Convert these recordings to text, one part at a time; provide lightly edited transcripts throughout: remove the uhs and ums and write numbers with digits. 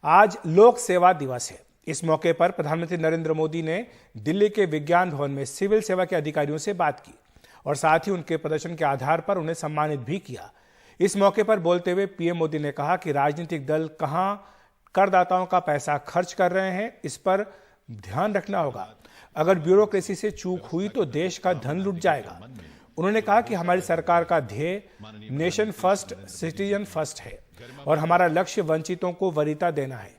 आज लोक सेवा दिवस है। इस मौके पर प्रधानमंत्री नरेंद्र मोदी ने दिल्ली के विज्ञान भवन में सिविल सेवा के अधिकारियों से बात की और साथ ही उनके प्रदर्शन के आधार पर उन्हें सम्मानित भी किया। इस मौके पर बोलते हुए पीएम मोदी ने कहा कि राजनीतिक दल कहां करदाताओं का पैसा खर्च कर रहे हैं, इस पर ध्यान रखना होगा। अगर ब्यूरोक्रेसी से चूक हुई तो देश का धन लुट जाएगा। उन्होंने कहा कि हमारी सरकार का ध्येय नेशन फर्स्ट सिटीजन फर्स्ट है और हमारा लक्ष्य वंचितों को वरीयता देना है।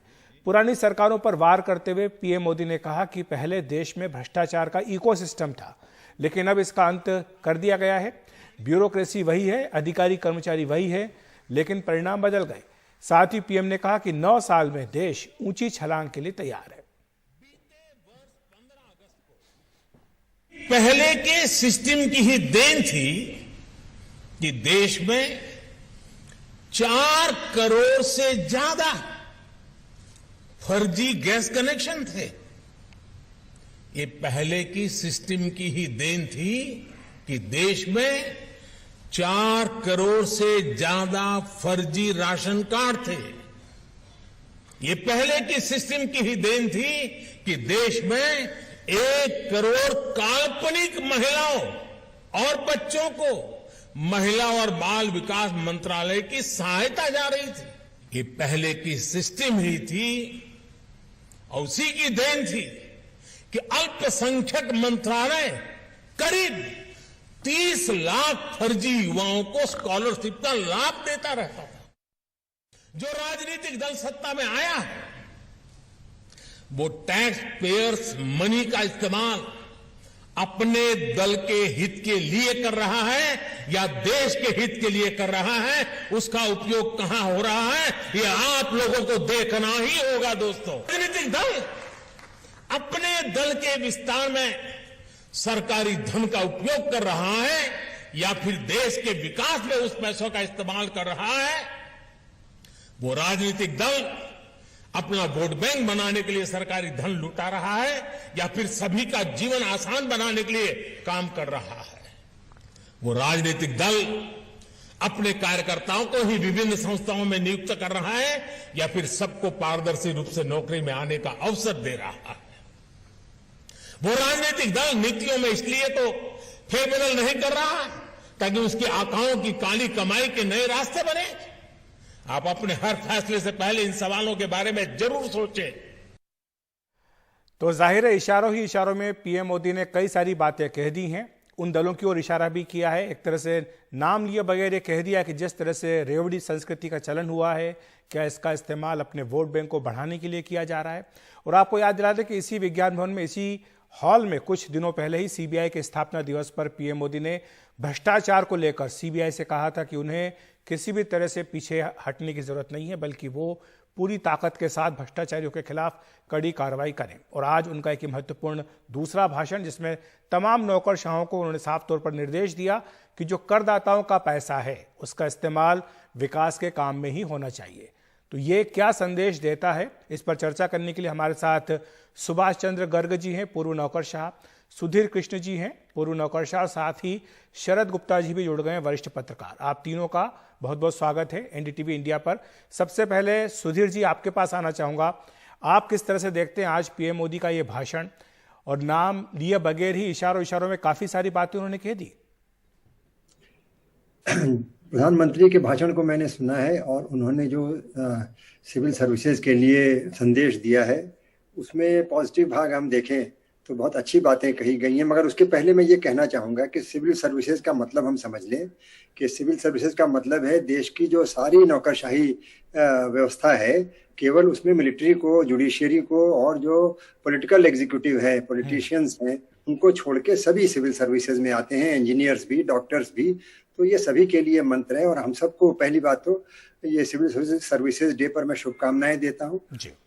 पुरानी सरकारों पर वार करते हुए पीएम मोदी ने कहा कि पहले देश में भ्रष्टाचार का इकोसिस्टम था, लेकिन अब इसका अंत कर दिया गया है। ब्यूरोक्रेसी वही है, अधिकारी कर्मचारी वही है, लेकिन परिणाम बदल गए। साथ ही पीएम ने कहा कि 9 साल में देश ऊंची छलांग के लिए तैयार है। पहले के सिस्टम की ही देन थी कि देश में 4 करोड़ से ज्यादा फर्जी गैस कनेक्शन थे। ये पहले की सिस्टम की ही देन थी कि देश में 4 करोड़ से ज्यादा फर्जी राशन कार्ड थे। ये पहले की सिस्टम की ही देन थी कि देश में 1 करोड़ काल्पनिक महिलाओं और बच्चों को महिला और बाल विकास मंत्रालय की सहायता जा रही थी। ये पहले की सिस्टम ही थी और उसी की देन थी कि अल्पसंख्यक मंत्रालय करीब 30 लाख फर्जी युवाओं को स्कॉलरशिप का लाभ देता रहता था। जो राजनीतिक दल सत्ता में आया है वो टैक्स पेयर्स मनी का इस्तेमाल अपने दल के हित के लिए कर रहा है या देश के हित के लिए कर रहा है, उसका उपयोग कहां हो रहा है ये आप लोगों को देखना ही होगा। दोस्तों, राजनीतिक दल अपने दल के विस्तार में सरकारी धन का उपयोग कर रहा है या फिर देश के विकास में उस पैसों का इस्तेमाल कर रहा है, वो राजनीतिक दल अपना वोट बैंक बनाने के लिए सरकारी धन लुटा रहा है या फिर सभी का जीवन आसान बनाने के लिए काम कर रहा है। वो राजनीतिक दल अपने कार्यकर्ताओं को ही विभिन्न संस्थाओं में नियुक्त कर रहा है या फिर सबको पारदर्शी रूप से नौकरी में आने का अवसर दे रहा है। वो राजनीतिक दल नीतियों में इसलिए तो फेरबदल नहीं कर रहा ताकि उसकी आकाओं की काली कमाई के नए रास्ते बने। आप अपने हर फैसले से पहले इन सवालों के बारे में जरूर सोचें। तो जाहिर है इशारों ही इशारों में पीएम मोदी ने कई सारी बातें कह दी हैं, उन दलों की ओर इशारा भी किया है। एक तरह से नाम लिए बगैर ये कह दिया कि जिस तरह से रेवड़ी संस्कृति का चलन हुआ है, क्या इसका इस्तेमाल अपने वोट बैंक को बढ़ाने के लिए किया जा रहा है। और आपको याद दिला दें कि इसी विज्ञान भवन में, इसी हॉल में कुछ दिनों पहले ही सीबीआई के स्थापना दिवस पर पीएम मोदी ने भ्रष्टाचार को लेकर सीबीआई से कहा था कि उन्हें किसी भी तरह से पीछे हटने की जरूरत नहीं है, बल्कि वो पूरी ताकत के साथ भ्रष्टाचारियों के खिलाफ कड़ी कार्रवाई करें। और आज उनका एक महत्वपूर्ण दूसरा भाषण, जिसमें तमाम नौकरशाहों को उन्होंने साफ तौर पर निर्देश दिया कि जो करदाताओं का पैसा है उसका इस्तेमाल विकास के काम में ही होना चाहिए। तो ये क्या संदेश देता है, इस पर चर्चा करने के लिए हमारे साथ सुभाष चंद्र गर्ग जी हैं, पूर्व नौकरशाह, सुधीर कृष्ण जी हैं, पूर्व नौकरशाह, साथ ही शरद गुप्ता जी भी जुड़ गए हैं, वरिष्ठ पत्रकार। आप तीनों का बहुत बहुत स्वागत है एनडीटीवी इंडिया पर। सबसे पहले सुधीर जी, आपके पास आना चाहूंगा। आप किस तरह से देखते हैं आज पीएम मोदी का ये भाषण, और नाम लिए बगैर ही इशारों में काफी सारी बातें उन्होंने कह दी। प्रधानमंत्री के भाषण को मैंने सुना है और उन्होंने जो सिविल सर्विसेज के लिए संदेश दिया है उसमें पॉजिटिव भाग हम देखें तो बहुत अच्छी बातें कही गई हैं। मगर उसके पहले मैं ये कहना चाहूँगा कि सिविल सर्विसेज का मतलब हम समझ लें कि सिविल सर्विसेज का मतलब है देश की जो सारी नौकरशाही व्यवस्था है, केवल उसमें मिलिट्री को, जुडिशियरी को और जो पॉलिटिकल एग्जीक्यूटिव है, पॉलिटिशियंस हैं, उनको छोड़ के सभी सिविल सर्विसेज में आते हैं, इंजीनियर्स भी, डॉक्टर्स भी। तो ये सभी के लिए मंत्र है और हम सबको पहली बात तो ये सिविल सर्विसेज डे पर मैं शुभकामनाएं देता हूँ।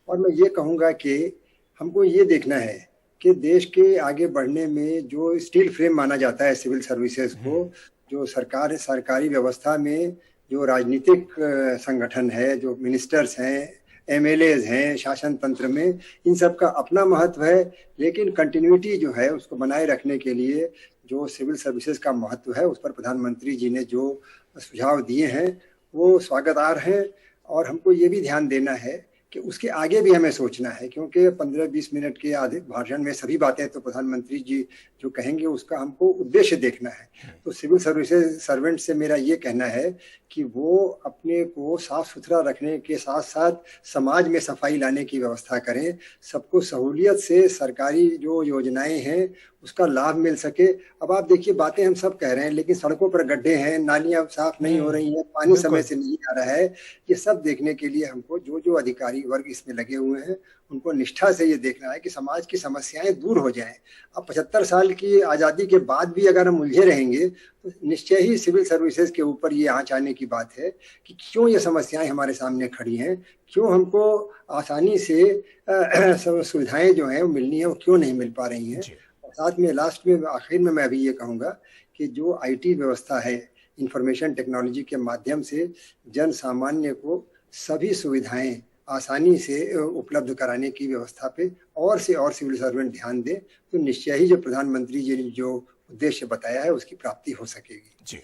और मैं ये कहूँगा कि हमको ये देखना है कि देश के आगे बढ़ने में जो स्टील फ्रेम माना जाता है सिविल सर्विसेज को, जो सरकार है, सरकारी व्यवस्था में जो राजनीतिक संगठन है, जो मिनिस्टर्स हैं, एमएलएज हैं, शासन तंत्र में, इन सब का अपना महत्व है। लेकिन कंटिन्यूटी जो है उसको बनाए रखने के लिए जो सिविल सर्विसेज का महत्व है, उस पर प्रधानमंत्री जी ने जो सुझाव दिए हैं वो स्वागतार्ह हैं। और हमको ये भी ध्यान देना है कि उसके आगे भी हमें सोचना है, क्योंकि 15-20 मिनट के आधे भाषण में सभी बातें तो प्रधानमंत्री जी जो कहेंगे उसका हमको उद्देश्य देखना है। तो सिविल सर्विसेज सर्वेंट से मेरा ये कहना है कि वो अपने को साफ सुथरा रखने के साथ साथ समाज में सफाई लाने की व्यवस्था करें, सबको सहूलियत से सरकारी जो योजनाएं हैं उसका लाभ मिल सके। अब आप देखिए, बातें हम सब कह रहे हैं, लेकिन सड़कों पर गड्ढे हैं, नालियां साफ नहीं हो रही हैं, पानी समय से नहीं आ रहा है। ये सब देखने के लिए हमको जो अधिकारी वर्ग इसमें लगे हुए हैं उनको निष्ठा से ये देखना है कि समाज की समस्याएं दूर हो जाएं। अब 75 साल की आज़ादी के बाद भी अगर हम उलझे रहेंगे तो निश्चय ही सिविल सर्विसेज के ऊपर ये आंच आने की बात है कि क्यों ये समस्याएं हमारे सामने खड़ी हैं, क्यों हमको आसानी से सुविधाएं जो हैं वो मिलनी है वो क्यों नहीं मिल पा रही हैं। और साथ में लास्ट में आखिर में मैं अभी ये कहूँगा कि जो IT व्यवस्था है, इंफॉर्मेशन टेक्नोलॉजी के माध्यम से जन सामान्य को सभी सुविधाएं आसानी से उपलब्ध कराने की व्यवस्था पे और से और सिविल सर्वेंट ध्यान दें तो निश्चय ही जो प्रधानमंत्री जी ने जो उद्देश्य बताया है उसकी प्राप्ति हो सकेगी। जी,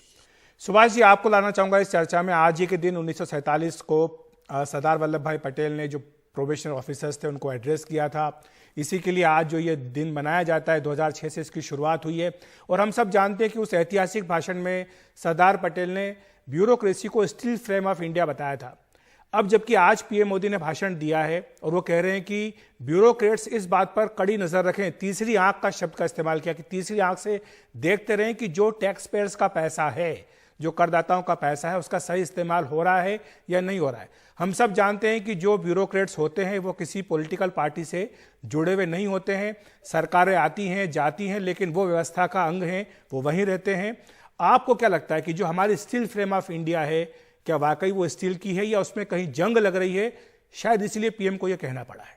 सुभाष जी, आपको लाना चाहूंगा इस चर्चा में। आज ही के दिन 1947 को सरदार वल्लभ भाई पटेल ने जो प्रोबेशनर ऑफिसर्स थे उनको एड्रेस किया था। इसी के लिए आज जो ये दिन मनाया जाता है, 2006 से इसकी शुरुआत हुई है। और हम सब जानते हैं कि उस ऐतिहासिक भाषण में सरदार पटेल ने ब्यूरोक्रेसी को स्टील फ्रेम ऑफ इंडिया बताया था। अब जबकि आज पीएम मोदी ने भाषण दिया है और वो कह रहे हैं कि ब्यूरोक्रेट्स इस बात पर कड़ी नजर रखें, तीसरी आंख का शब्द का इस्तेमाल किया कि तीसरी आंख से देखते रहें कि जो टैक्स पेयर्स का पैसा है, जो करदाताओं का पैसा है, उसका सही इस्तेमाल हो रहा है या नहीं हो रहा है। हम सब जानते हैं कि जो ब्यूरोक्रेट्स होते हैं वो किसी पॉलिटिकल पार्टी से जुड़े हुए नहीं होते हैं। सरकारें आती हैं जाती हैं, लेकिन वो व्यवस्था का अंग हैं, वो वहीं रहते हैं। आपको क्या लगता है कि जो हमारी स्टील फ्रेम ऑफ इंडिया है, क्या वाकई वो स्टील की है या उसमें कहीं जंग लग रही है? शायद इसलिए पीएम को यह कहना पड़ा है।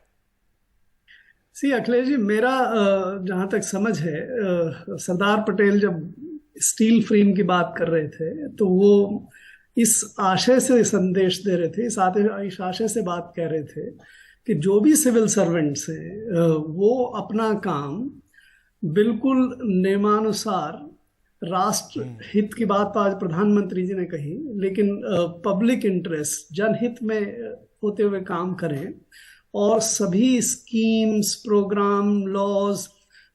अखिलेश जी, मेरा जहां तक समझ है, सरदार पटेल जब स्टील फ्रेम की बात कर रहे थे तो वो इस आशय से संदेश दे रहे थे, इस आशय से बात कह रहे थे कि जो भी सिविल सर्वेंट्स हैं वो अपना काम बिल्कुल नियमानुसार, राष्ट्र हित की बात तो आज प्रधानमंत्री जी ने कही, लेकिन पब्लिक इंटरेस्ट, जनहित में होते हुए काम करें और सभी स्कीम्स, प्रोग्राम, लॉज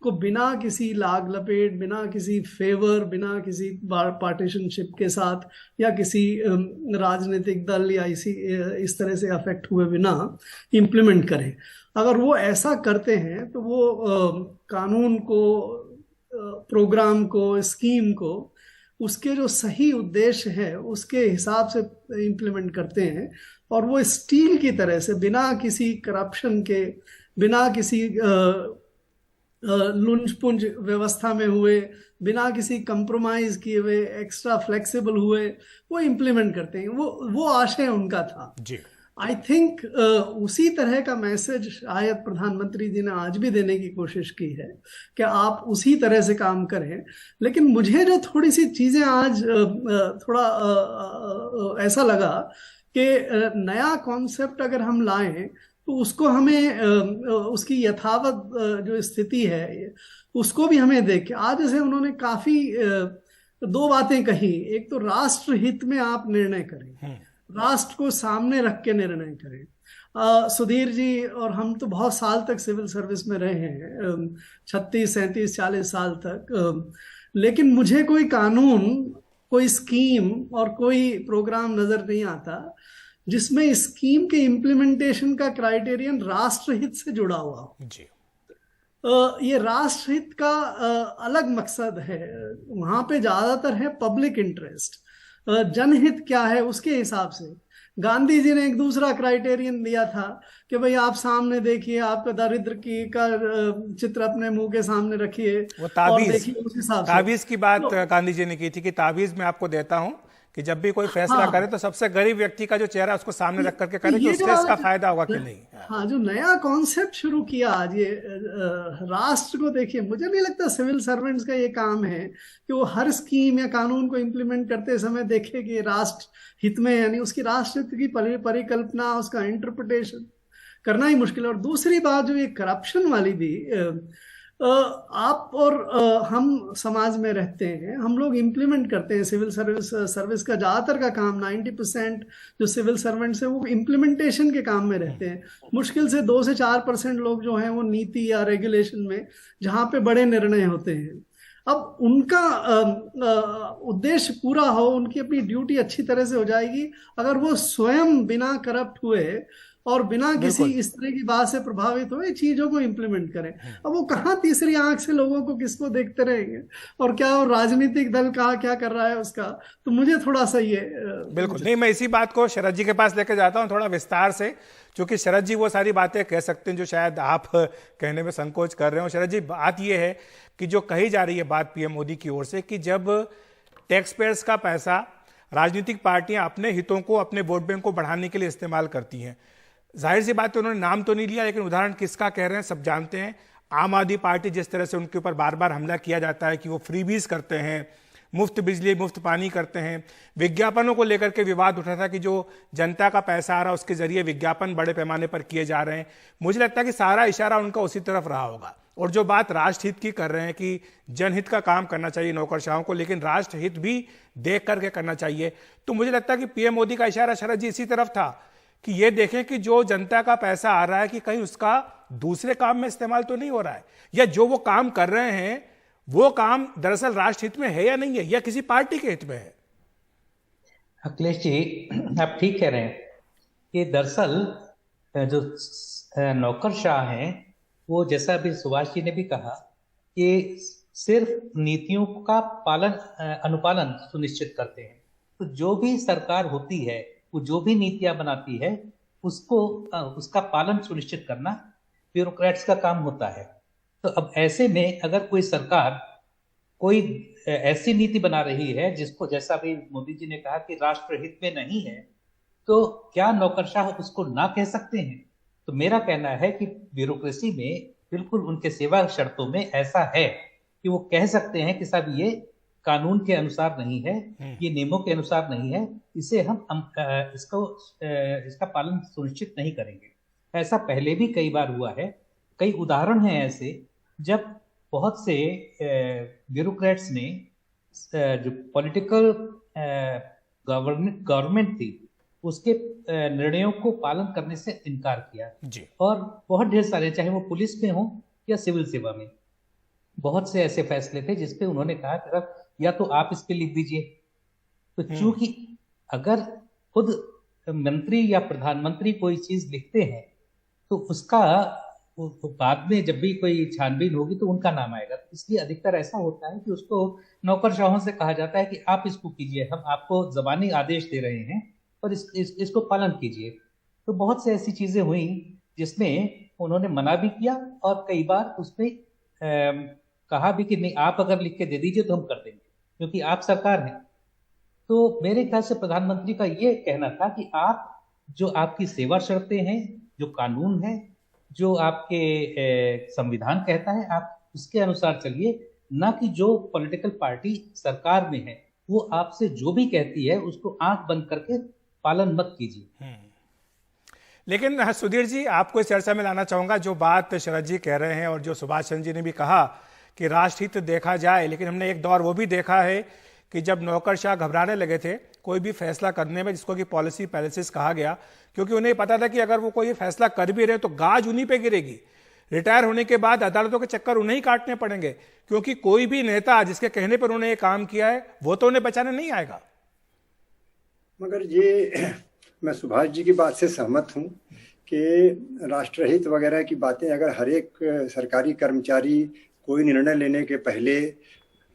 को बिना किसी लाग लपेट, बिना किसी फेवर, बिना किसी पार्टीशनशिप के साथ या किसी राजनीतिक दल या इस तरह से अफेक्ट हुए बिना इम्प्लीमेंट करें। अगर वो ऐसा करते हैं तो वो कानून को, प्रोग्राम को, स्कीम को उसके जो सही उद्देश्य है उसके हिसाब से इम्प्लीमेंट करते हैं और वो स्टील की तरह से बिना किसी करप्शन के, बिना किसी लुंज-पुंज व्यवस्था में हुए, बिना किसी कंप्रोमाइज किए हुए, एक्स्ट्रा फ्लेक्सिबल हुए वो इम्प्लीमेंट करते हैं। वो आशय उनका था जी। आई थिंक उसी तरह का मैसेज शायद प्रधानमंत्री जी ने आज भी देने की कोशिश की है कि आप उसी तरह से काम करें। लेकिन मुझे जो थोड़ी सी चीजें आज थोड़ा ऐसा लगा कि नया कॉन्सेप्ट अगर हम लाएं तो उसको हमें उसकी यथावत जो स्थिति है उसको भी हमें देख के, आज जैसे उन्होंने काफी दो बातें कही। एक तो राष्ट्र हित में आप निर्णय करें, राष्ट्र को सामने रख के निर्णय करें। सुधीर जी और हम तो बहुत साल तक सिविल सर्विस में रहे हैं, 36, 37, 40 साल तक, लेकिन मुझे कोई कानून, कोई स्कीम और कोई प्रोग्राम नजर नहीं आता जिसमें स्कीम के इम्प्लीमेंटेशन का क्राइटेरियन राष्ट्रहित से जुड़ा हुआ हो जी। ये राष्ट्रहित का अलग मकसद है, वहां पे ज्यादातर है पब्लिक इंटरेस्ट, जनहित क्या है उसके हिसाब से। गांधी जी ने एक दूसरा क्राइटेरियन दिया था कि भाई आप सामने देखिए, आपका दारिद्र की का चित्र अपने मुंह के सामने रखिए, वो ताबीज की बात गांधी जी ने की थी कि ताबीज मैं आपको देता हूं कि जब भी कोई फैसला करे तो सबसे गरीब व्यक्ति का जो चेहरा है उसको सामने रख करके करे कि उससे इसका फायदा होगा कि नहीं। हाँ, जो नया कॉन्सेप्ट शुरू किया आज ये राष्ट्र को देखिए, मुझे नहीं लगता सिविल सर्वेंट्स का ये काम है कि वो हर स्कीम या कानून को इम्प्लीमेंट करते समय देखे कि राष्ट्र हित में, यानी उसकी राष्ट्र हित की परिकल्पना, उसका इंटरप्रिटेशन करना ही मुश्किल है। और दूसरी बात जो ये करप्शन वाली भी, आप और हम समाज में रहते हैं, हम लोग इम्प्लीमेंट करते हैं। सिविल सर्विस का ज़्यादातर का काम 90% जो सिविल सर्वेंट्स हैं वो इम्प्लीमेंटेशन के काम में रहते हैं। मुश्किल से 2 से 4% लोग जो हैं वो नीति या रेगुलेशन में, जहाँ पे बड़े निर्णय होते हैं। अब उनका उद्देश्य पूरा हो, उनकी अपनी ड्यूटी अच्छी तरह से हो जाएगी अगर वो स्वयं बिना करप्ट हुए और बिना किसी इस तरह की बात से प्रभावित हुए चीजों को इम्प्लीमेंट करें। अब वो कहाँ तीसरी आंख से लोगों को किसको देखते रहेंगे, और क्या वो राजनीतिक दल कहाँ क्या कर रहा है उसका, तो मुझे थोड़ा सा ये बिल्कुल नहीं, मैं इसी बात को शरद जी के पास लेकर जाता हूँ थोड़ा विस्तार से, क्योंकि शरद जी वो सारी बातें कह सकते हैं जो शायद आप कहने में संकोच कर रहे हो। शरद जी, बात ये है कि जो कही जा रही है बात पीएम मोदी की ओर से कि जब टैक्स पेयर्स का पैसा राजनीतिक पार्टियां अपने हितों को, अपने वोट बैंक को बढ़ाने के लिए इस्तेमाल करती हैं, जाहिर सी बात है उन्होंने नाम तो नहीं लिया, लेकिन उदाहरण किसका कह रहे हैं सब जानते हैं। आम आदमी पार्टी, जिस तरह से उनके ऊपर बार बार हमला किया जाता है कि वो फ्रीबीज करते हैं, मुफ्त बिजली मुफ्त पानी करते हैं, विज्ञापनों को लेकर के विवाद उठा था कि जो जनता का पैसा आ रहा है उसके जरिए विज्ञापन बड़े पैमाने पर किए जा रहे हैं। मुझे लगता है कि सारा इशारा उनका उसी तरफ रहा होगा। और जो बात राष्ट्रहित की कर रहे हैं कि जनहित का काम करना चाहिए नौकरशाहों को, लेकिन राष्ट्रहित भी देख करके करना चाहिए, तो मुझे लगता है कि पीएम मोदी का इशारा शरद जी इसी तरफ था कि ये देखें कि जो जनता का पैसा आ रहा है कि कहीं उसका दूसरे काम में इस्तेमाल तो नहीं हो रहा है, या जो वो काम कर रहे हैं वो काम दरअसल राष्ट्रहित में है या नहीं है, या किसी पार्टी के हित में है। अखिलेश जी, आप ठीक कह रहे हैं कि दरअसल जो नौकरशाह हैं वो, जैसा अभी सुभाष जी ने भी कहा, कि सिर्फ नीतियों का अनुपालन सुनिश्चित करते हैं। तो जो भी सरकार होती है वो जो भी नीतियां बनाती है उसको उसका पालन सुनिश्चित करना ब्यूरोक्रेट्स का काम होता है। तो अब ऐसे में अगर कोई सरकार कोई ऐसी नीति बना रही है जिसको, जैसा भी मोदी जी ने कहा कि राष्ट्रहित में नहीं है, तो क्या नौकरशाह उसको ना कह सकते हैं? तो मेरा कहना है कि ब्यूरोक्रेसी में बिल्कुल उनके सेवा शर्तों में ऐसा है कि वो कह सकते हैं कि साहब ये कानून के अनुसार नहीं है, ये नियमों के अनुसार नहीं है, इसे हम इसका पालन सुनिश्चित नहीं करेंगे। ऐसा पहले भी कई बार हुआ है। कई उदाहरण हैं ऐसे जब बहुत से ब्यूरोक्रेट्स ने जो पॉलिटिकल गवर्नमेंट थी उसके निर्णयों को पालन करने से इनकार किया जी। और बहुत ढेर सारे, चाहे वो पुलिस में हो या सिविल सेवा में, बहुत से ऐसे फैसले थे जिसपे उन्होंने कहा कि या तो आप इस पे लिख दीजिए। तो चूंकि अगर खुद मंत्री या प्रधानमंत्री कोई चीज लिखते हैं तो उसका बाद में जब भी कोई छानबीन होगी तो उनका नाम आएगा। तो इसलिए अधिकतर ऐसा होता है कि उसको नौकरशाहों से कहा जाता है कि आप इसको कीजिए, हम आपको जबानी आदेश दे रहे हैं और इसको पालन कीजिए। तो बहुत से ऐसी चीजें हुई जिसमें उन्होंने मना भी किया और कई बार उसमें कहा भी कि नहीं, आप अगर लिख के दे दीजिए तो हम कर देंगे क्योंकि आप सरकार हैं। तो मेरे ख्याल से प्रधानमंत्री का ये कहना था कि आप जो आपकी सेवा शर्तें हैं, जो कानून है, जो आपके संविधान कहता है, आप उसके अनुसार चलिए, ना कि जो पॉलिटिकल पार्टी सरकार में है वो आपसे जो भी कहती है उसको आंख बंद करके पालन मत कीजिए। लेकिन सुधीर जी, आपको इस चर्चा में लाना चाहूंगा जो बात शरद जी कह रहे हैं और जो सुभाष चंद्र जी ने भी कहा कि राष्ट्रहित देखा जाए, लेकिन हमने एक दौर वो भी देखा है कि जब नौकरशाह घबराने लगे थे कोई भी फैसला करने में, जिसको कि पॉलिसी पैरालिसिस कहा गया, क्योंकि उन्हें पता था कि अगर वो कोई फैसला कर भी रहे तो गाज उन्हीं पे गिरेगी। रिटायर होने के बाद अदालतों के चक्कर उन्हें ही काटने पड़ेंगे, क्योंकि कोई भी नेता जिसके कहने पर उन्होंने ये काम किया है वो तो उन्हें बचाने नहीं आएगा। मगर ये मैं सुभाष जी की बात से सहमत हूँ कि राष्ट्रहित वगैरह की बातें अगर हर एक सरकारी कर्मचारी कोई निर्णय लेने के पहले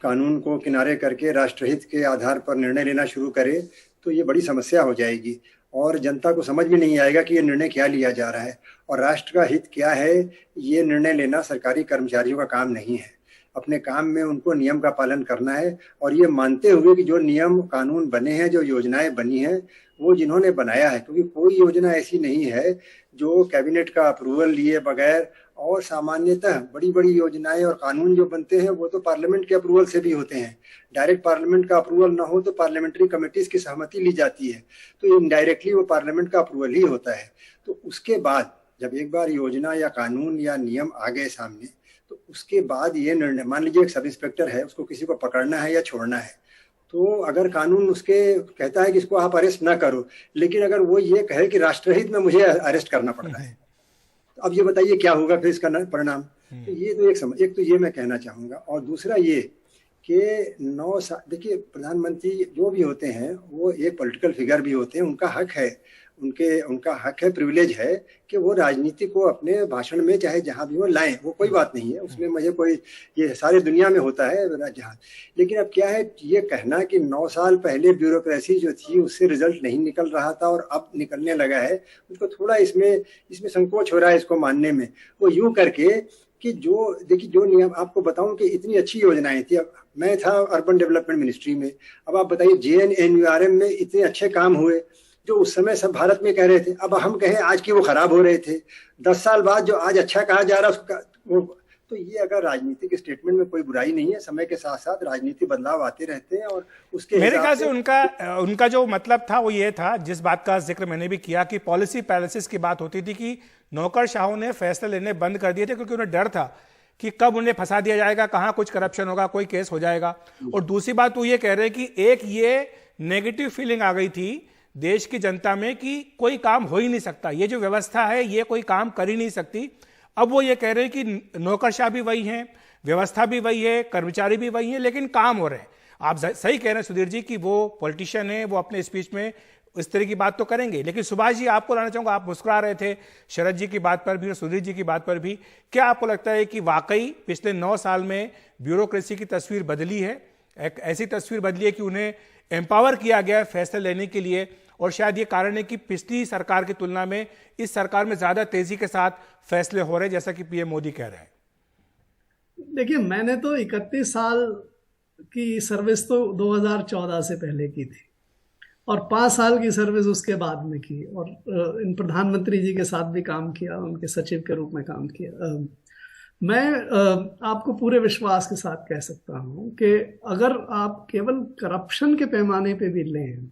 कानून को किनारे करके राष्ट्रहित के आधार पर निर्णय लेना शुरू करे तो ये बड़ी समस्या हो जाएगी और जनता को समझ में नहीं आएगा कि ये निर्णय क्या लिया जा रहा है और राष्ट्र का हित क्या है। ये निर्णय लेना सरकारी कर्मचारियों का काम नहीं है। अपने काम में उनको नियम का पालन करना है और ये मानते हुए कि जो नियम कानून बने हैं, जो योजनाएं बनी हैं, वो जिन्होंने बनाया है, क्योंकि कोई योजना ऐसी नहीं है जो कैबिनेट का अप्रूवल लिए बगैर, और सामान्यतः बड़ी बड़ी योजनाएं और कानून जो बनते हैं वो तो पार्लियामेंट के अप्रूवल से भी होते हैं। डायरेक्ट पार्लियामेंट का अप्रूवल ना हो तो पार्लियामेंट्री कमेटीज की सहमति ली जाती है, तो इनडायरेक्टली वो पार्लियामेंट का अप्रूवल ही होता है। तो उसके बाद जब एक बार योजना या कानून या नियम आ गए सामने तो उसके बाद ये निर्णय, मान लीजिए एक सब इंस्पेक्टर है, उसको किसी को पकड़ना है या छोड़ना है, तो अगर कानून उसके कहता है कि इसको आप अरेस्ट ना करो, लेकिन अगर वो ये कहे कि राष्ट्रहित में मुझे अरेस्ट करना पड़ता है, तो अब ये बताइए क्या होगा फिर इसका परिणाम। तो ये तो एक तो ये मैं कहना चाहूंगा। और दूसरा ये कि 9 साल, देखिए प्रधानमंत्री जो भी होते हैं वो एक पॉलिटिकल फिगर भी होते हैं, उनका हक है, उनका हक है, प्रिविलेज है कि वो राजनीति को अपने भाषण में चाहे जहां भी हो लाएं, वो कोई बात नहीं है उसमें, मुझे कोई, ये सारी दुनिया में होता है जहां। लेकिन अब क्या है, ये कहना कि 9 साल पहले ब्यूरोक्रेसी जो थी उससे रिजल्ट नहीं निकल रहा था और अब निकलने लगा है, उसको थोड़ा इसमें संकोच हो रहा है इसको मानने में। वो यूं करके कि जो देखिए, जो नियम आपको बताऊं कि इतनी अच्छी योजनाएं थी। अब मैं था अर्बन डेवलपमेंट मिनिस्ट्री में, अब आप बताइए JNNURM में इतने अच्छे काम हुए जो उस समय सब भारत में कह रहे थे, अब हम कहें आज की वो खराब हो रहे थे। 10 साल बाद जो आज अच्छा कहा जा रहा है उसका तो ये अगर राजनीतिक स्टेटमेंट में कोई बुराई नहीं है, समय के साथ साथ राजनीति बदलाव आते रहते हैं और उसके मेरे ख्याल से उनका जो मतलब था वो ये था, जिस बात का जिक्र मैंने भी किया कि पॉलिसी पैरालिसिस की बात होती थी कि नौकरशाहों ने फैसले लेने बंद कर दिए थे क्योंकि उन्हें डर था कि कब उन्हें फंसा दिया जाएगा, कहां कुछ करप्शन होगा, कोई केस हो जाएगा। और दूसरी बात वो ये कह रहे हैं कि एक ये नेगेटिव फीलिंग आ गई थी देश की जनता में कि कोई काम हो ही नहीं सकता, ये जो व्यवस्था है ये कोई काम कर ही नहीं सकती। अब वो ये कह रहे हैं कि नौकरशाह भी वही हैं, व्यवस्था भी वही है, कर्मचारी भी वही है, लेकिन काम हो रहे हैं। आप सही कह रहे हैं सुधीर जी कि वो पॉलिटिशियन है, वो अपने स्पीच में इस तरह की बात तो करेंगे। लेकिन सुभाष जी, आपको लाना चाहूंगा, आप मुस्कुरा रहे थे शरद जी की बात पर भी और सुधीर जी की बात पर भी। क्या आपको लगता है कि वाकई पिछले 9 साल में ब्यूरोक्रेसी की तस्वीर बदली है, एक ऐसी तस्वीर बदली है कि उन्हें एम्पावर किया गया है फैसले लेने के लिए, और शायद ये कारण है कि पिछली सरकार की तुलना में इस सरकार में ज्यादा तेजी के साथ फैसले हो रहे हैं, जैसा कि पीएम मोदी कह रहे हैं? देखिए, मैंने तो 31 साल की सर्विस तो 2014 से पहले की थी और 5 साल की सर्विस उसके बाद में की, और इन प्रधानमंत्री जी के साथ भी काम किया, उनके सचिव के रूप में काम किया। मैं आपको पूरे विश्वास के साथ कह सकता हूं कि अगर आप केवल करप्शन के पैमाने पे भी लें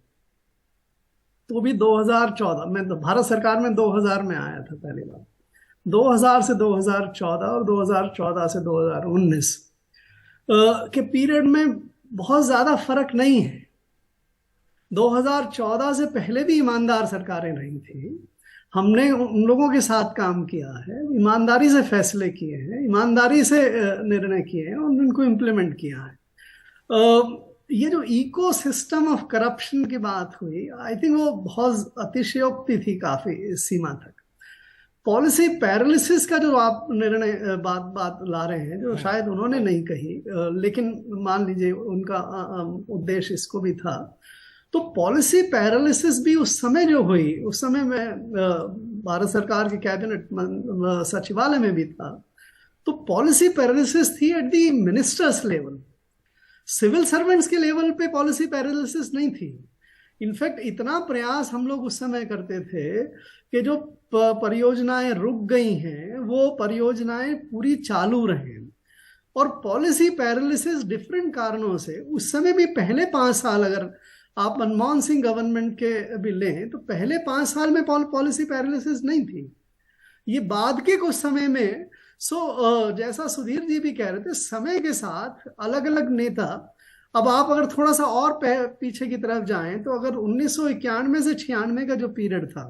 तो भी 2014 में, तो भारत सरकार में 2000 में आया था पहली बार, 2000 से 2014 और 2014 से 2019 के पीरियड में बहुत ज्यादा फर्क नहीं है। 2014 से पहले भी ईमानदार सरकारें रही थी, हमने उन लोगों के साथ काम किया है, ईमानदारी से फैसले किए हैं, ईमानदारी से निर्णय किए हैं और उनको इम्प्लीमेंट किया है। ये जो इकोसिस्टम ऑफ करप्शन की बात हुई, आई थिंक वो बहुत अतिशयोक्ति थी काफी इस सीमा तक। पॉलिसी पैरालिसिस का जो आप निर्णय बात ला रहे हैं, जो शायद उन्होंने नहीं कही, लेकिन मान लीजिए उनका उद्देश्य इसको भी था, तो पॉलिसी पैरालिसिस भी उस समय जो हुई, उस समय मैं भारत सरकार के कैबिनेट सचिवालय में भी था, तो पॉलिसी पैरालिसिस थी at the ministers level, civil servants के लेवल पे पॉलिसी पैरालिसिस नहीं थी। इनफैक्ट इतना प्रयास हम लोग उस समय करते थे कि जो परियोजनाएं रुक गई हैं वो परियोजनाएं पूरी चालू रहें। और पॉलिसी पैरालिसिस डिफरेंट कारणों से उस समय भी, पहले 5 साल अगर आप मनमोहन सिंह गवर्नमेंट के भी लें तो पहले 5 साल में पॉलिसी पैरालिसिस नहीं थी। ये बाद के कुछ समय में, जैसा सुधीर जी भी कह रहे थे, समय के साथ अलग अलग नेता, अब आप अगर थोड़ा सा और पीछे की तरफ जाएं तो अगर 1991 से 96 का जो पीरियड था,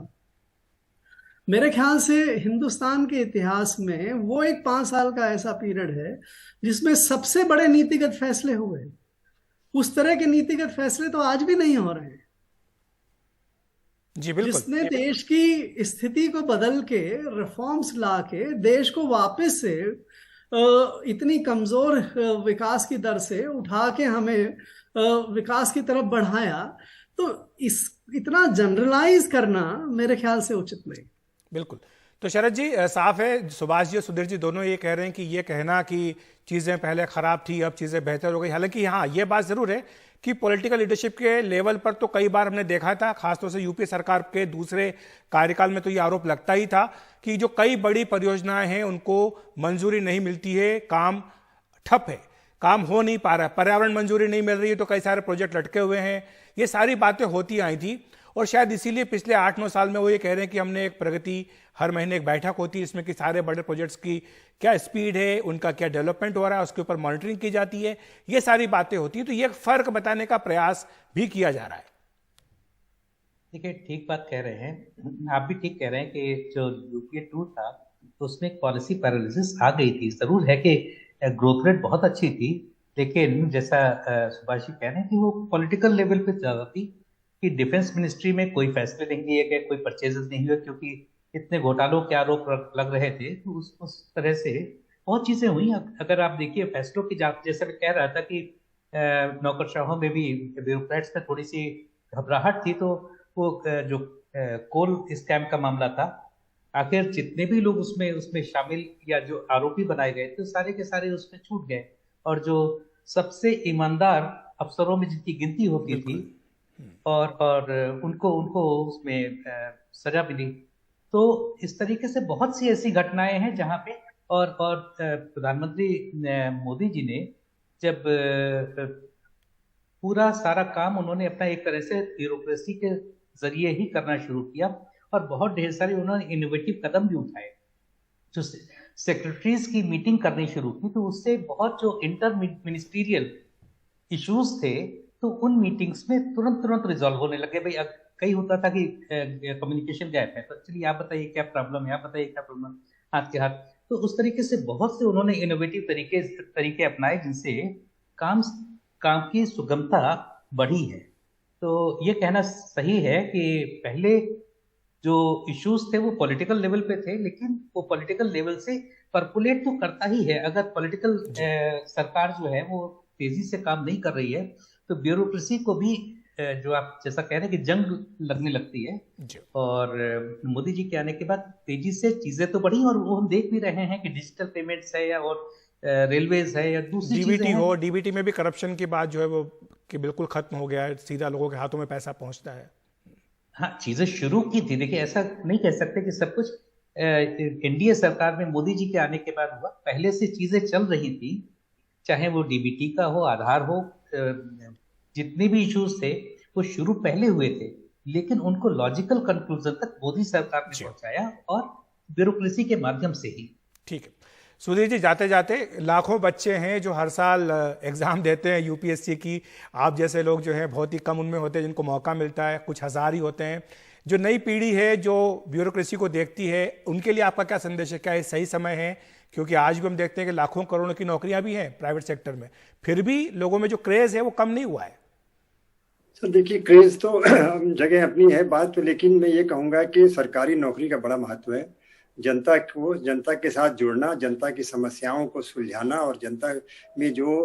मेरे ख्याल से हिंदुस्तान के इतिहास में वो एक 5 साल का ऐसा पीरियड है जिसमें सबसे बड़े नीतिगत फैसले हुए। उस तरह के नीतिगत फैसले तो आज भी नहीं हो रहे हैं। जी बिल्कुल। जिसने देश की स्थिति को बदल के, रिफॉर्म्स ला के देश को वापस से इतनी कमजोर विकास की दर से उठा के हमें विकास की तरफ बढ़ाया, तो इतना जनरलाइज करना मेरे ख्याल से उचित नहीं। बिल्कुल। तो शरद जी, साफ है, सुभाष जी और सुधीर जी दोनों ये कह रहे हैं कि ये कहना कि चीजें पहले खराब थी अब चीजें बेहतर हो गई, हालांकि हाँ ये बात जरूर है कि पॉलिटिकल लीडरशिप के लेवल पर तो कई बार हमने देखा था, खासतौर से यूपी सरकार के दूसरे कार्यकाल में तो ये आरोप लगता ही था कि जो कई बड़ी परियोजनाएं हैं उनको मंजूरी नहीं मिलती है, काम ठप है, काम हो नहीं पा रहा है, पर्यावरण मंजूरी नहीं मिल रही है तो कई सारे प्रोजेक्ट लटके हुए हैं, ये सारी बातें होती आई थी। और शायद इसीलिए पिछले 8-9 साल में वो ये कह रहे हैं कि हमने एक प्रगति, हर महीने एक बैठक होती है इसमें कि सारे बड़े प्रोजेक्ट्स की क्या स्पीड है, उनका क्या डेवलपमेंट हो रहा है, उसके ऊपर मॉनिटरिंग की जाती है, ये सारी बातें होती हैं। तो ये फर्क बताने का प्रयास भी किया जा रहा है। देखिए, ठीक बात कह रहे हैं, आप भी ठीक कह रहे हैं कि जो यूपीए 2 था तो उसमें एक पॉलिसी पैरालिसिस आ गई थी। जरूर है कि ग्रोथ रेट बहुत अच्छी थी, लेकिन जैसा सुभाष जी कह रहे हैं कि वो पॉलिटिकल लेवल पे ज्यादा थी कि डिफेंस मिनिस्ट्री में कोई फैसले नहीं लिए गए, कोई परचेजेस नहीं हुए, क्योंकि इतने घोटालों के आरोप लग रहे थे। तो उस तरह से बहुत चीजें हुई। अगर आप देखिए फैसलों की जैसे मैं कह रहा था कि नौकरशाहों में भी ब्यूरोक्रेट्स में थोड़ी सी घबराहट थी, तो वो जो कोल स्कैम का मामला था, आखिर जितने भी लोग उसमें शामिल या जो आरोपी बनाए गए थे सारे के सारे उसमें छूट गए, और जो सबसे ईमानदार अफसरों में जिनकी गिनती होती थी और उनको उसमें सजा मिली। तो इस तरीके से बहुत सी ऐसी घटनाएं हैं जहां पे और प्रधानमंत्री मोदी जी ने जब पूरा सारा काम उन्होंने अपना एक तरह से ब्यूरोक्रेसी के जरिए ही करना शुरू किया, और बहुत ढेर सारे उन्होंने इनोवेटिव कदम भी उठाए। जो सेक्रेटरीज की मीटिंग करनी शुरू की, तो उससे बहुत जो इंटर मिनिस्ट्रियल इश्यूज थे तो उन मीटिंग्स में तुरंत रिजॉल्व होने लगे। भाई कई होता था कि कम्युनिकेशन गैप है, तो चलिए आप बताइए क्या प्रॉब्लम है, आप बताइए क्या प्रॉब्लम, हाथ के हाथ। तो उस तरीके से बहुत से उन्होंने इनोवेटिव तरीके अपनाए जिनसे काम की सुगमता बढ़ी है। तो ये कहना सही है कि पहले जो इश्यूज थे वो पॉलिटिकल लेवल पे थे, लेकिन वो पॉलिटिकल लेवल से परकुलेट तो करता ही है। अगर पॉलिटिकल सरकार जो है वो तेजी से काम नहीं कर रही है तो ब्यूरोक्रेसी को भी जो आप जैसा कह रहे हैं कि जंग लगने लगती है। और मोदी जी के आने के बाद तेजी से चीजें तो बढ़ी, और वो हम देख भी रहे हैं कि डिजिटल पेमेंट्स है या और रेलवेज है या दूसरी डीबीटी हो, डीबीटी में भी करप्शन की बात जो है वो कि बिल्कुल खत्म हो गया है, सीधा लोगों के हाथों में पैसा पहुंचता है। हाँ, चीजें शुरू की थी। देखिए, ऐसा नहीं कह सकते कि सब कुछ एनडीए सरकार में मोदी जी के आने के बाद हुआ, पहले से चीजें चल रही थी, चाहे वो डीबीटी का हो, आधार हो, जितने भी इश्यूज थे वो शुरू पहले हुए थे, लेकिन उनको लॉजिकल कंक्लूजन तक मोदी सरकार ने पहुंचाया और ब्यूरोक्रेसी के माध्यम से ही। ठीक है सुधीर जी, जाते जाते लाखों बच्चे हैं जो हर साल एग्ज़ाम देते हैं यूपीएससी की। आप जैसे लोग जो हैं बहुत ही कम उनमें होते हैं जिनको मौका मिलता है, कुछ हज़ार ही होते हैं। जो नई पीढ़ी है जो ब्यूरोक्रेसी को देखती है, उनके लिए आपका क्या संदेश है? क्या ये सही समय है? क्योंकि आज भी हम देखते हैं कि लाखों करोड़ों की नौकरियां भी हैं प्राइवेट सेक्टर में, फिर भी लोगों में जो क्रेज़ है वो कम नहीं हुआ है। सर देखिए, क्रेज़ तो जगह अपनी है बात तो, लेकिन मैं ये कहूँगा कि सरकारी नौकरी का बड़ा महत्व है। जनता के साथ जुड़ना, जनता की समस्याओं को सुलझाना और जनता में जो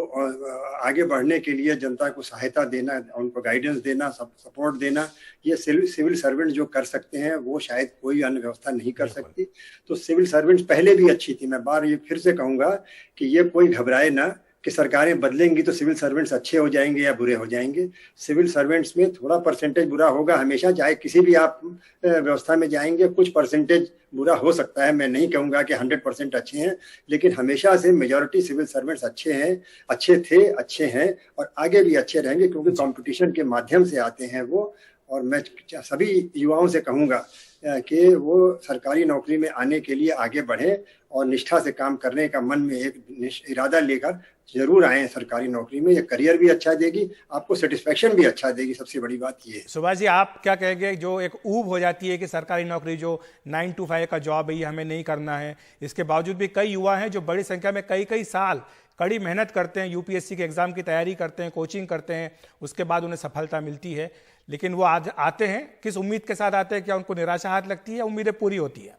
आगे बढ़ने के लिए जनता को सहायता देना, उनको गाइडेंस देना, सपोर्ट देना, ये सिविल सर्वेंट जो कर सकते हैं वो शायद कोई अन्य व्यवस्था नहीं कर सकती। तो सिविल सर्वेंट्स पहले भी अच्छी थी। मैं बार ये फिर से कहूँगा कि ये कोई घबराए ना कि सरकारें बदलेंगी तो सिविल सर्वेंट्स अच्छे हो जाएंगे या बुरे हो जाएंगे। सिविल सर्वेंट्स में थोड़ा परसेंटेज बुरा होगा हमेशा, चाहे किसी भी आप व्यवस्था में जाएंगे, कुछ परसेंटेज बुरा हो सकता है। मैं नहीं कहूँगा कि 100% अच्छे हैं, लेकिन हमेशा से मेजॉरिटी सिविल सर्वेंट्स अच्छे हैं, अच्छे थे, अच्छे हैं और आगे भी अच्छे रहेंगे, क्योंकि कंपटीशन के माध्यम से आते हैं वो। और मैं सभी युवाओं से कहूँगा कि वो सरकारी नौकरी में आने के लिए आगे बढ़ें और निष्ठा से काम करने का मन में एक इरादा लेकर जरूर आए सरकारी नौकरी में। ये करियर भी अच्छा देगी, आपको सेटिस्फेक्शन भी अच्छा देगी, सबसे बड़ी बात ये है। सुभाष जी, आप क्या कहेंगे? जो एक ऊब हो जाती है कि सरकारी नौकरी जो 9 to 5 का जॉब है ये हमें नहीं करना है, इसके बावजूद भी कई युवा हैं जो बड़ी संख्या में कई साल कड़ी मेहनत करते हैं, यूपीएससी के एग्जाम की तैयारी करते हैं, कोचिंग करते हैं, उसके बाद उन्हें सफलता मिलती है, लेकिन वो आज आते हैं किस उम्मीद के साथ आते हैं? क्या उनको निराशा हाथ लगती है या उम्मीदें पूरी होती है?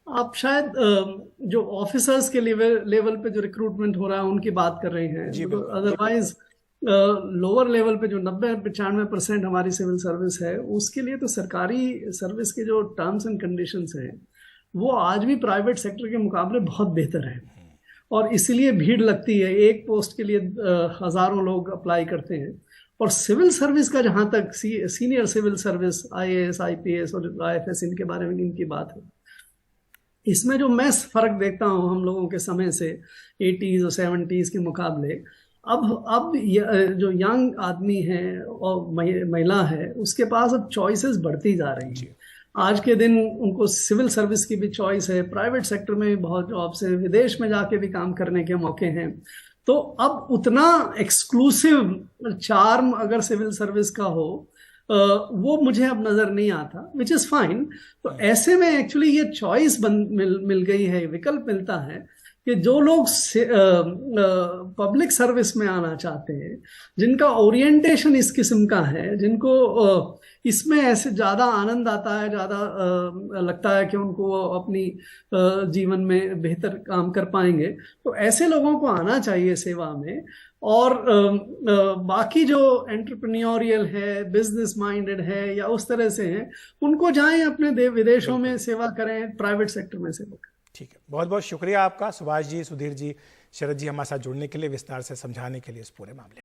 आप शायद जो ऑफिसर्स के लेवल पे जो रिक्रूटमेंट हो रहा है उनकी बात कर रहे हैं। अदरवाइज लोअर लेवल पे जो 90-95% हमारी सिविल सर्विस है, उसके लिए तो सरकारी सर्विस के जो टर्म्स एंड कंडीशंस हैं वो आज भी प्राइवेट सेक्टर के मुकाबले बहुत बेहतर है, और इसीलिए भीड़ लगती है। एक पोस्ट के लिए हजारों लोग अप्लाई करते हैं। और सिविल सर्विस का जहां तक senior civil service, IAS, IPS और IFS, इनके बारे में इनकी बात है, इसमें जो मैं फर्क देखता हूं हम लोगों के समय से 80s और 70s के मुकाबले, अब जो यंग आदमी है और महिला है, उसके पास अब चॉइसेस बढ़ती जा रही हैं। आज के दिन उनको सिविल सर्विस की भी चॉइस है, प्राइवेट सेक्टर में भी बहुत जॉब्स है, विदेश में जाके भी काम करने के मौके हैं। तो अब उतना एक्सक्लूसिव चार्म अगर सिविल सर्विस का हो वो मुझे अब नजर नहीं आता, विच इज फाइन। तो ऐसे में एक्चुअली ये चॉइस मिल गई है, विकल्प मिलता है कि जो लोग पब्लिक सर्विस में आना चाहते हैं, जिनका ओरिएंटेशन इस किस्म का है, जिनको इसमें ऐसे ज़्यादा आनंद आता है, ज़्यादा लगता है कि उनको अपनी जीवन में बेहतर काम कर पाएंगे, तो ऐसे लोगों को आना चाहिए सेवा में। और बाकी जो एंटरप्रेन्योरियल है, बिजनेस माइंडेड है या उस तरह से हैं, उनको जाएं अपने विदेशों में सेवा करें, प्राइवेट सेक्टर में सेवा करें। ठीक है, बहुत बहुत शुक्रिया आपका सुभाष जी, सुधीर जी, शरद जी, हमारे साथ जुड़ने के लिए, विस्तार से समझाने के लिए इस पूरे मामले।